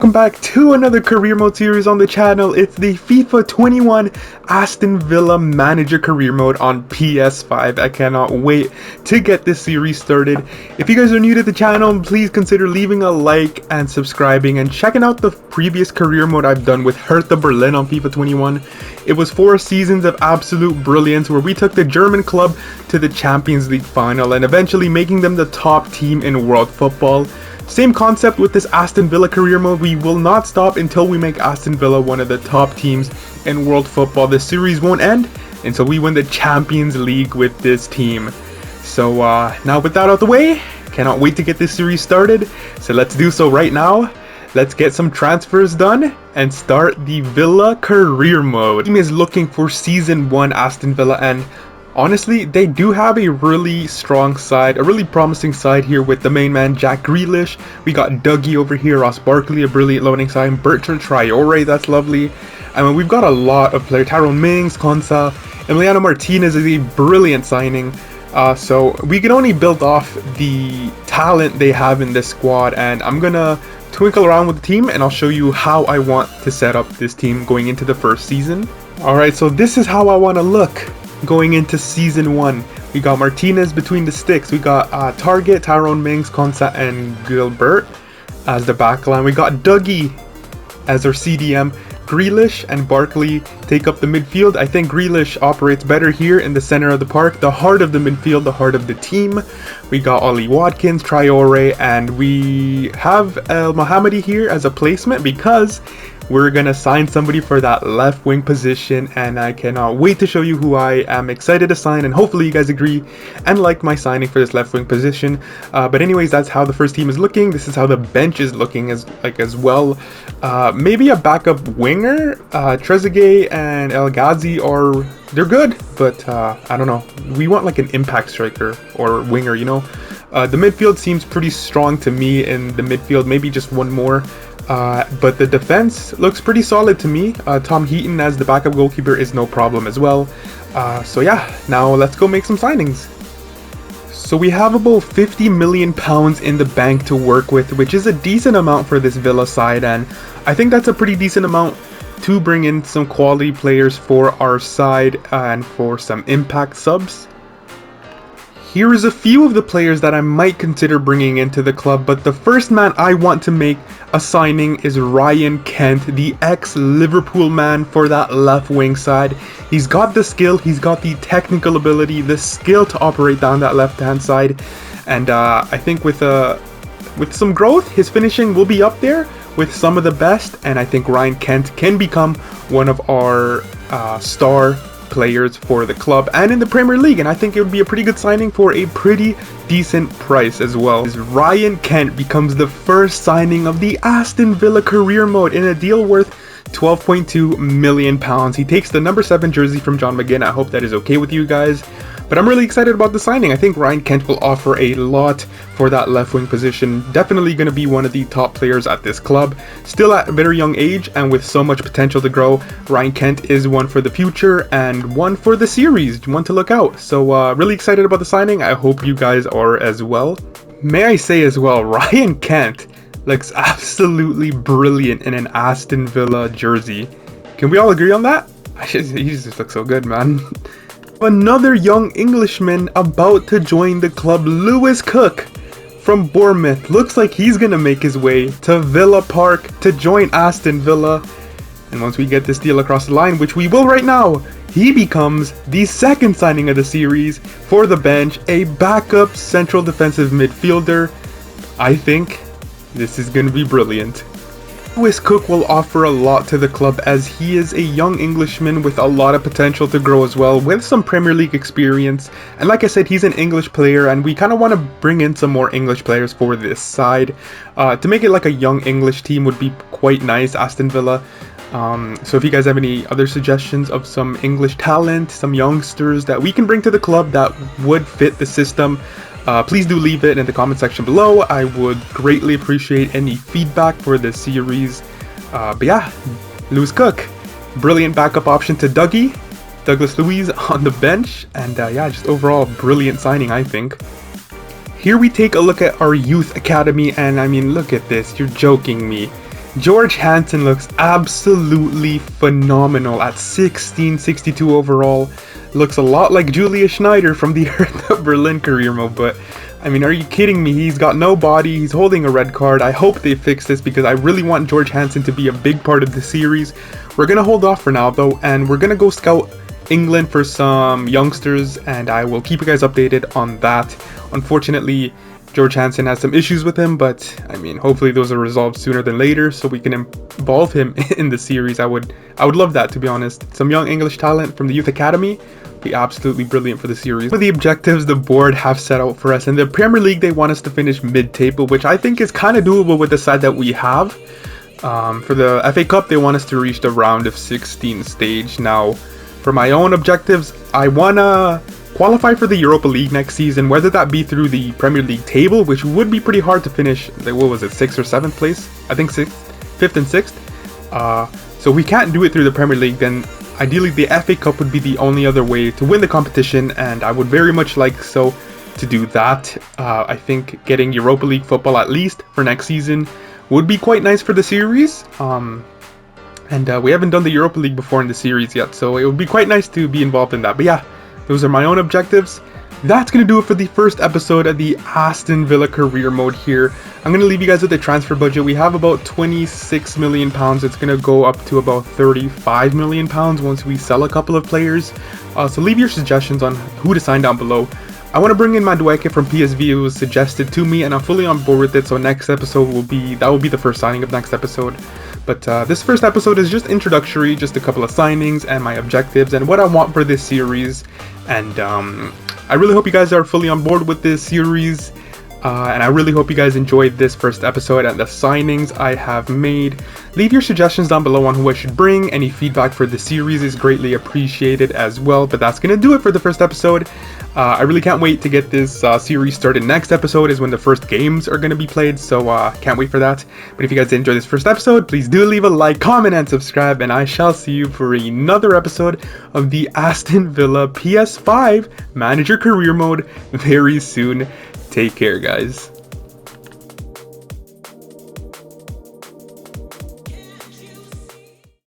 Welcome back to another career mode series on the channel. It's the FIFA 21 Aston Villa manager career mode on PS5. I cannot wait to get this series started. If you guys are new to the channel, please consider leaving a like and subscribing and checking out the previous career mode I've done with Hertha Berlin on FIFA 21. It was 4 seasons of absolute brilliance where we took the German club to the Champions League final and eventually making them the top team in world football. Same concept with this Aston Villa career mode. We will not stop until we make Aston Villa one of the top teams in world football. This series won't end until we win the Champions League with this team. So now with that out the way, cannot wait to get this series started. So let's do so right now. Let's get some transfers done and start the Villa career mode. The team is looking for season 1 Aston Villa, and honestly, they do have a really strong side, a really promising side here with the main man, Jack Grealish. We got Dougie over here, Ross Barkley, a brilliant loading sign, Bertrand Traore, that's lovely. I mean, we've got a lot of players, Tyrone Mings, Konsa, Emiliano Martinez is a brilliant signing. So we can only build off the talent they have in this squad, and I'm gonna twinkle around with the team and I'll show you how I want to set up this team going into the first season. Alright, so this is how I want to look going into season 1. We got Martinez between the sticks. We got Target, Tyrone Mings, Konsa, and Gilbert as the backline. We got Dougie as our CDM. Grealish and Barkley take up the midfield. I think Grealish operates better here in the center of the park, the heart of the midfield, the heart of the team. We got Ollie Watkins, Traore, and we have El Mohammadi here as a placement because we're gonna sign somebody for that left wing position, and I cannot wait to show you who I am excited to sign, and hopefully you guys agree and like my signing for this left wing position. But anyways, that's how the first team is looking. This is how the bench is looking as well. Maybe a backup winger. Trezeguet and El Ghazi they're good, but I don't know. We want like an impact striker or winger, you know. The midfield seems pretty strong to me in the midfield. Maybe just one more. But the defense looks pretty solid to me. Tom Heaton as the backup goalkeeper is no problem as well. So yeah, now let's go make some signings. So we have about £50 million in the bank to work with, which is a decent amount for this Villa side, and I think that's a pretty decent amount to bring in some quality players for our side and for some impact subs. Here is a few of the players that I might consider bringing into the club, but the first man I want to make a signing is Ryan Kent, the ex-Liverpool man for that left wing side. He's got the skill, he's got the technical ability, the skill to operate down that left-hand side, and I think with some growth, his finishing will be up there with some of the best, and I think Ryan Kent can become one of our star players for the club and in the Premier League, and I think it would be a pretty good signing for a pretty decent price as well. Ryan Kent becomes the first signing of the Aston Villa career mode in a deal worth £12.2 million. He takes the number 7 jersey from John McGinn. I hope that is okay with you guys, but I'm really excited about the signing. I think Ryan Kent will offer a lot for that left wing position. Definitely going to be one of the top players at this club. Still at a very young age and with so much potential to grow, Ryan Kent is one for the future and one for the series, one to look out. So really excited about the signing. I hope you guys are as well. May I say as well, Ryan Kent looks absolutely brilliant in an Aston Villa jersey. Can we all agree on that? He just looks so good, man. Another young Englishman about to join the club, Lewis Cook from Bournemouth. Looks like he's gonna make his way to Villa Park to join Aston Villa. And once we get this deal across the line, which we will right now, he becomes the second signing of the series for the bench, a backup central defensive midfielder. I think this is gonna be brilliant. Lewis Cook will offer a lot to the club as he is a young Englishman with a lot of potential to grow as well, with some Premier League experience, and like I said, he's an English player and we kind of want to bring in some more English players for this side. To make it like a young English team would be quite nice, Aston Villa. So if you guys have any other suggestions of some English talent, some youngsters that we can bring to the club that would fit the system, please do leave it in the comment section below. I would greatly appreciate any feedback for this series. But yeah, Lewis Cook, brilliant backup option to Dougie, Douglas Luiz on the bench, and yeah, just overall brilliant signing, I think. Here we take a look at our youth academy, and I mean, look at this, you're joking me. George Hansen looks absolutely phenomenal at 1662 overall. Looks a lot like Julius Schneider from the Hertha Berlin career mode, but I mean, are you kidding me? He's got no body, he's holding a red card. I hope they fix this because I really want George Hansen to be a big part of the series. We're gonna hold off for now though, and we're gonna go scout England for some youngsters, and I will keep you guys updated on that. Unfortunately, George Hansen has some issues with him, but I mean, hopefully those are resolved sooner than later so we can involve him in the series. I would love that, to be honest. Some young English talent from the youth academy be absolutely brilliant for the series. For the objectives the board have set out for us, in the Premier League they want us to finish mid-table, which I think is kind of doable with the side that we have. For the FA Cup they want us to reach the round of 16 stage. Now for my own objectives, I want to qualify for the Europa League next season, whether that be through the Premier League table, which would be pretty hard to finish. Like, what was it, 6th or 7th place? I think 5th and 6th. So we can't do it through the Premier League, then ideally the FA Cup would be the only other way to win the competition, and I would very much like so to do that. I think getting Europa League football at least for next season would be quite nice for the series. And we haven't done the Europa League before in the series yet, so it would be quite nice to be involved in that. But yeah, those are my own objectives. That's going to do it for the first episode of the Aston Villa career mode here. I'm going to leave you guys with the transfer budget. We have about £26 million. It's going to go up to about £35 million once we sell a couple of players. So leave your suggestions on who to sign down below. I want to bring in Madueke from PSV. It was suggested to me and I'm fully on board with it. So next episode will be the first signing of next episode. But this first episode is just introductory, just a couple of signings and my objectives and what I want for this series. And I really hope you guys are fully on board with this series. And I really hope you guys enjoyed this first episode and the signings I have made. Leave your suggestions down below on who I should bring. Any feedback for the series is greatly appreciated as well. But that's going to do it for the first episode. I really can't wait to get this series started. Next episode is when the first games are going to be played, so can't wait for that. But if you guys did enjoy this first episode, please do leave a like, comment, and subscribe, and I shall see you for another episode of the Aston Villa PS5 Manager Career Mode very soon. Take care, guys.